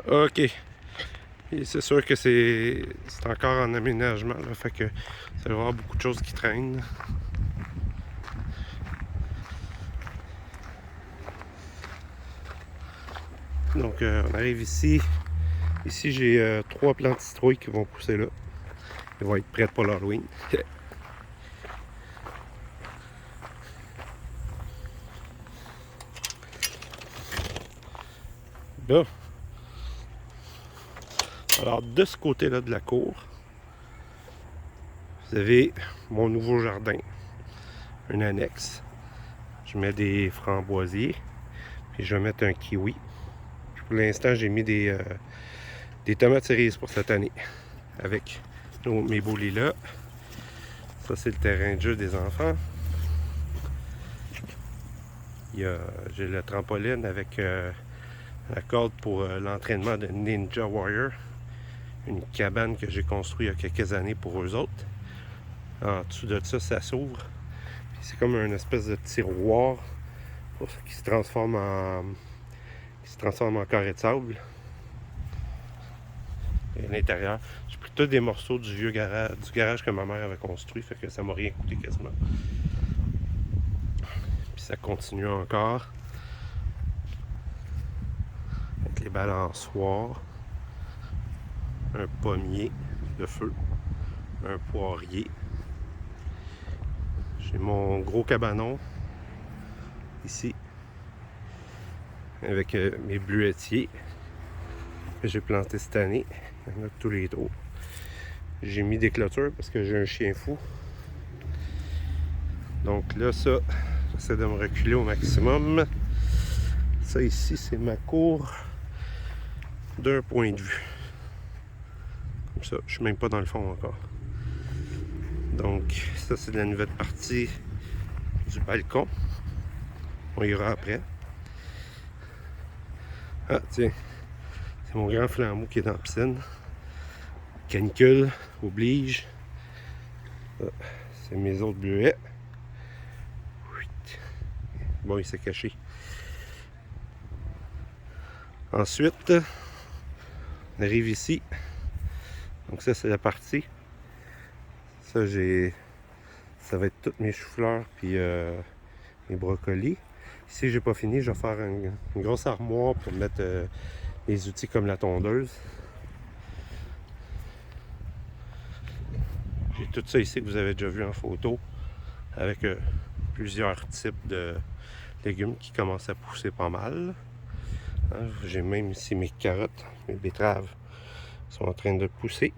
OK. Et c'est sûr que c'est encore en aménagement, là, fait que ça va y avoir beaucoup de choses qui traînent. Donc on arrive ici. Ici j'ai 3 plantes de citrouilles qui vont pousser là. Ils vont être prêtes pour l'Halloween. Là. Alors de ce côté-là de la cour, vous avez mon nouveau jardin. Un annexe. Je mets des framboisiers. Puis je vais mettre un kiwi. Puis pour l'instant, j'ai mis des tomates cerises pour cette année. Avec mes beaux lilas. Ça, c'est le terrain de jeu des enfants. J'ai le trampoline avec la corde pour l'entraînement de Ninja Warrior. Une cabane que j'ai construite il y a quelques années pour eux autres. En dessous de ça, ça s'ouvre. C'est comme une espèce de tiroir qui se transforme en carré de sable. Et à l'intérieur, j'ai pris tous des morceaux du garage que ma mère avait construit, fait que ça m'a rien coûté quasiment. Puis ça continue encore avec les balançoires, un pommier de feu, un poirier. J'ai mon gros cabanon ici avec mes bleuetiers que j'ai plantés cette année. Il y en a tous les tours. J'ai mis des clôtures parce que j'ai un chien fou. Donc là, ça, j'essaie de me reculer au maximum. Ça ici, c'est ma cour d'un point de vue. Comme ça, je suis même pas dans le fond encore. Donc, ça, c'est la nouvelle partie du balcon. On ira après. Ah, tiens, c'est mon grand flambeau qui est dans la piscine. Canicule, oblige. Ah, c'est mes autres bleuets. Bon, il s'est caché. Ensuite, on arrive ici. Donc ça, c'est la partie. Ça, ça va être toutes mes choux-fleurs puis mes brocolis. Ici, j'ai pas fini. Je vais faire une grosse armoire pour mettre les outils comme la tondeuse. J'ai tout ça ici que vous avez déjà vu en photo avec plusieurs types de légumes qui commencent à pousser pas mal. Hein, j'ai même ici mes carottes, mes betteraves sont en train de pousser.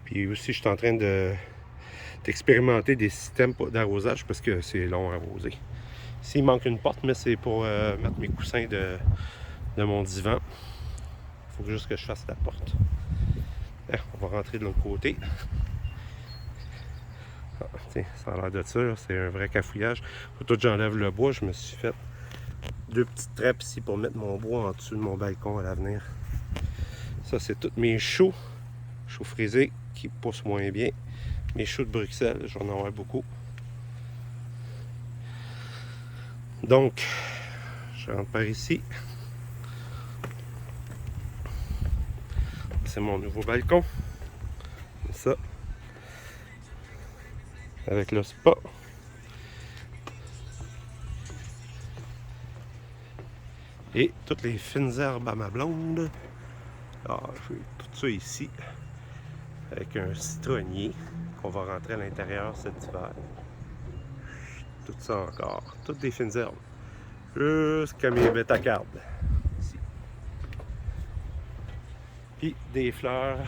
Puis aussi, je suis en train d'expérimenter des systèmes d'arrosage parce que c'est long à arroser. Ici, il manque une porte, mais c'est pour mettre mes coussins de mon divan. Il faut juste que je fasse la porte. Là, on va rentrer de l'autre côté. Ah, tiens, ça a l'air de ça, c'est un vrai cafouillage. Faut tout que j'enlève le bois. Je me suis fait 2 petites trappes ici pour mettre mon bois en dessous de mon balcon à l'avenir. Ça, c'est tous mes choux frisés qui poussent moins bien. Mes choux de Bruxelles, j'en ai avoir beaucoup. Donc, je rentre par ici. C'est mon nouveau balcon. Comme ça. Avec le spa. Et toutes les fines herbes à ma blonde. Alors, j'ai tout ça ici. Avec un citronnier qu'on va rentrer à l'intérieur cet hiver. Tout ça encore. Toutes des fines herbes. Jusqu'à mes bétacardes. Ici. Puis des fleurs.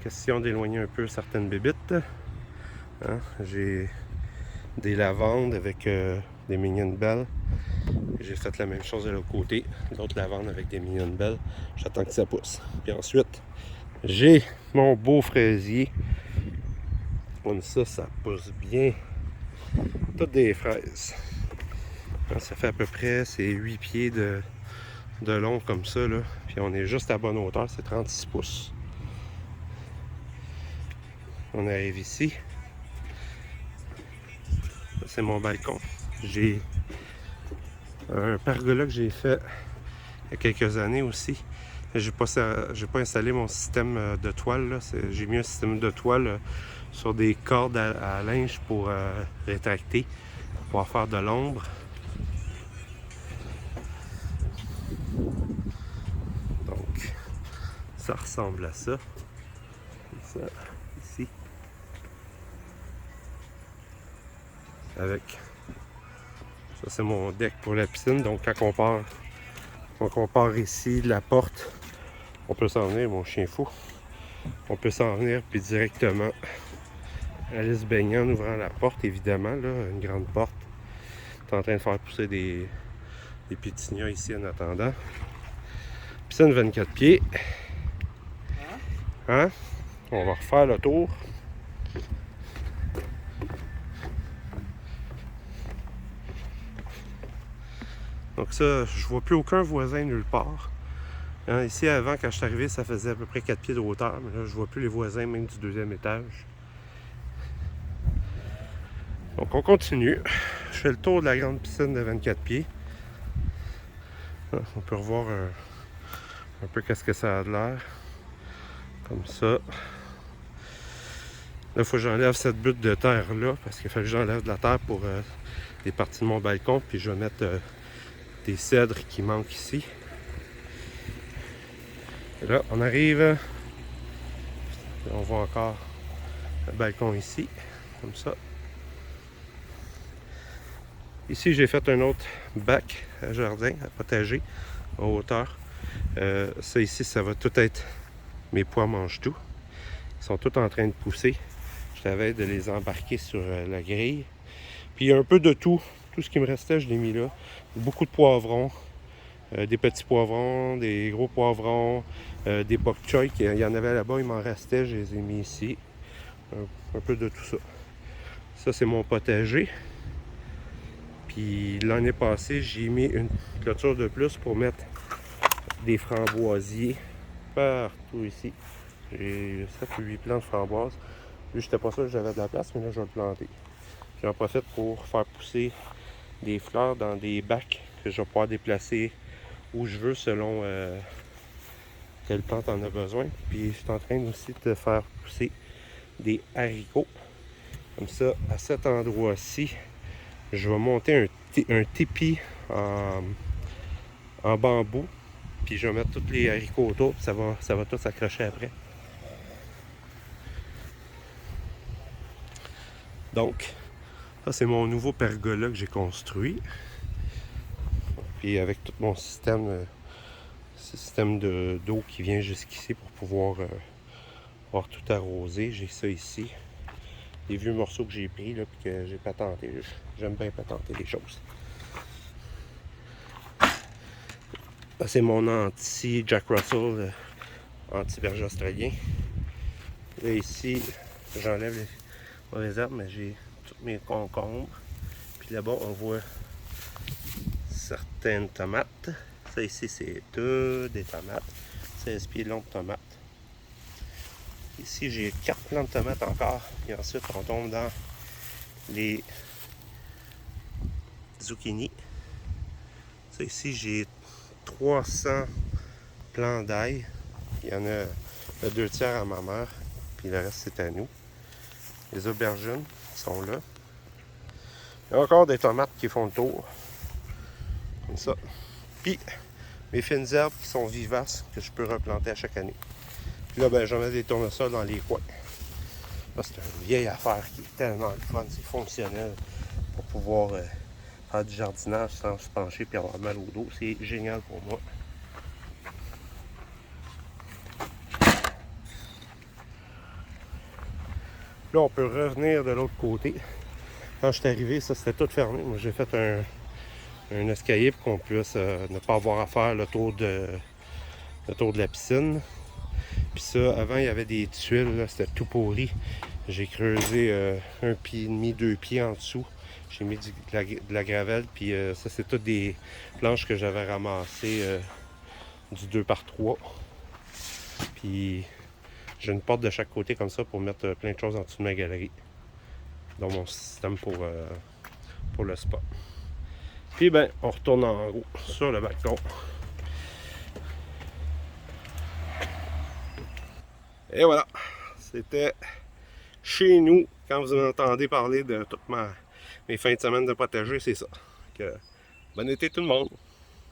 Question d'éloigner un peu certaines bébites. Hein? J'ai des lavandes avec des mignonnes belles. J'ai fait la même chose de l'autre côté. L'autre lavande avec des mignonnes belles. J'attends que ça pousse. Puis ensuite, j'ai mon beau fraisier. Comme ça pousse bien. Toutes des fraises. Ça fait à peu près 8 pieds de long comme ça. Là. Puis on est juste à bonne hauteur, c'est 36 pouces. On arrive ici. C'est mon balcon. J'ai un pergola que j'ai fait il y a quelques années aussi. J'ai pas installé mon système de toile. J'ai mis un système de toile sur des cordes à linge pour rétracter, pour pouvoir faire de l'ombre. Donc, ça ressemble à ça. Ça, ici. Avec. Ça, c'est mon deck pour la piscine. Donc, quand on part ici de la porte, on peut s'en venir, mon chien fou. On peut s'en venir, puis directement aller se baigner en ouvrant la porte, évidemment, là, une grande porte. Je suis en train de faire pousser des pétunias ici en attendant. Piscine 24 pieds. Hein? On va refaire le tour. Donc ça, je vois plus aucun voisin nulle part. Hein, ici, avant, quand je suis arrivé, ça faisait à peu près 4 pieds de hauteur. Mais là, je vois plus les voisins, même du deuxième étage. Donc on continue. Je fais le tour de la grande piscine de 24 pieds. On peut revoir un peu qu'est-ce que ça a de l'air. Comme ça. Là, il faut que j'enlève cette butte de terre là, parce qu'il faut que j'enlève de la terre pour des parties de mon balcon. Puis je vais mettre des cèdres qui manquent ici. Et là, on arrive. On voit encore le balcon ici, comme ça. Ici, j'ai fait un autre bac à jardin, à potager, en hauteur. Ça ici, ça va tout être mes pois mange-tout. Ils sont tous en train de pousser. Je t'avais de les embarquer sur la grille. Puis il y a un peu de tout. Tout ce qui me restait, je l'ai mis là. Beaucoup de poivrons. Des petits poivrons, des gros poivrons, des bok choy. Il y en avait là-bas, il m'en restait. Je les ai mis ici. Un peu de tout ça. Ça, c'est mon potager. Puis l'année passée, j'ai mis une clôture de plus pour mettre des framboisiers partout ici. J'ai 7 ou 8 plants de framboises. Lui, j'étais pas sûr que j'avais de la place, mais là, je vais le planter. J'en profite pour faire pousser des fleurs dans des bacs que je vais pouvoir déplacer où je veux selon quelle plante en a besoin. Puis je suis en train aussi de faire pousser des haricots. Comme ça, à cet endroit-ci, je vais monter un tipi en bambou. Puis je vais mettre tous les haricots autour. Puis ça va tout s'accrocher après. Donc, ça c'est mon nouveau pergola que j'ai construit. Puis avec tout mon système d'eau qui vient jusqu'ici pour pouvoir tout arroser. J'ai ça ici. Des vieux morceaux que j'ai pris là, puis que j'ai patenté. J'aime bien patenter les choses. Là, c'est mon anti-Jack Russell, anti-berger australien. Là, ici, j'enlève les mauvaises herbes, mais j'ai tous mes concombres. Puis là-bas, on voit certaines tomates. Ça ici, c'est tout des tomates. 16 pieds de long de tomates. Ici, j'ai 4 plants de tomates encore. Et ensuite, on tombe dans les zucchini. Ça ici, j'ai 300 plants d'ail. Il y en a le 2 tiers à ma mère. Puis le reste, c'est à nous. Les aubergines sont là. Il y a encore des tomates qui font le tour. Comme ça. Puis, mes fines herbes qui sont vivaces, que je peux replanter à chaque année. Puis là, ben, j'en mets des tournesols dans les coins. Là, c'est une vieille affaire qui est tellement le fun. C'est fonctionnel pour pouvoir faire du jardinage sans se pencher et avoir mal au dos. C'est génial pour moi. Là, on peut revenir de l'autre côté. Quand je suis arrivé, ça c'était tout fermé. Moi, j'ai fait un escalier pour qu'on puisse ne pas avoir à faire le tour de la piscine. Puis ça, avant, il y avait des tuiles, c'était tout pourri. J'ai creusé 1,5 pied, 2 pieds en dessous. J'ai mis de la gravelle, puis ça, c'est toutes des planches que j'avais ramassées du 2x3. Puis j'ai une porte de chaque côté comme ça pour mettre plein de choses en dessous de ma galerie. Dans mon système pour le spa. Puis ben, on retourne en haut sur le balcon. Et voilà, c'était chez nous. Quand vous entendez parler de toutes mes fins de semaine de potager, c'est ça. Que, bon été tout le monde!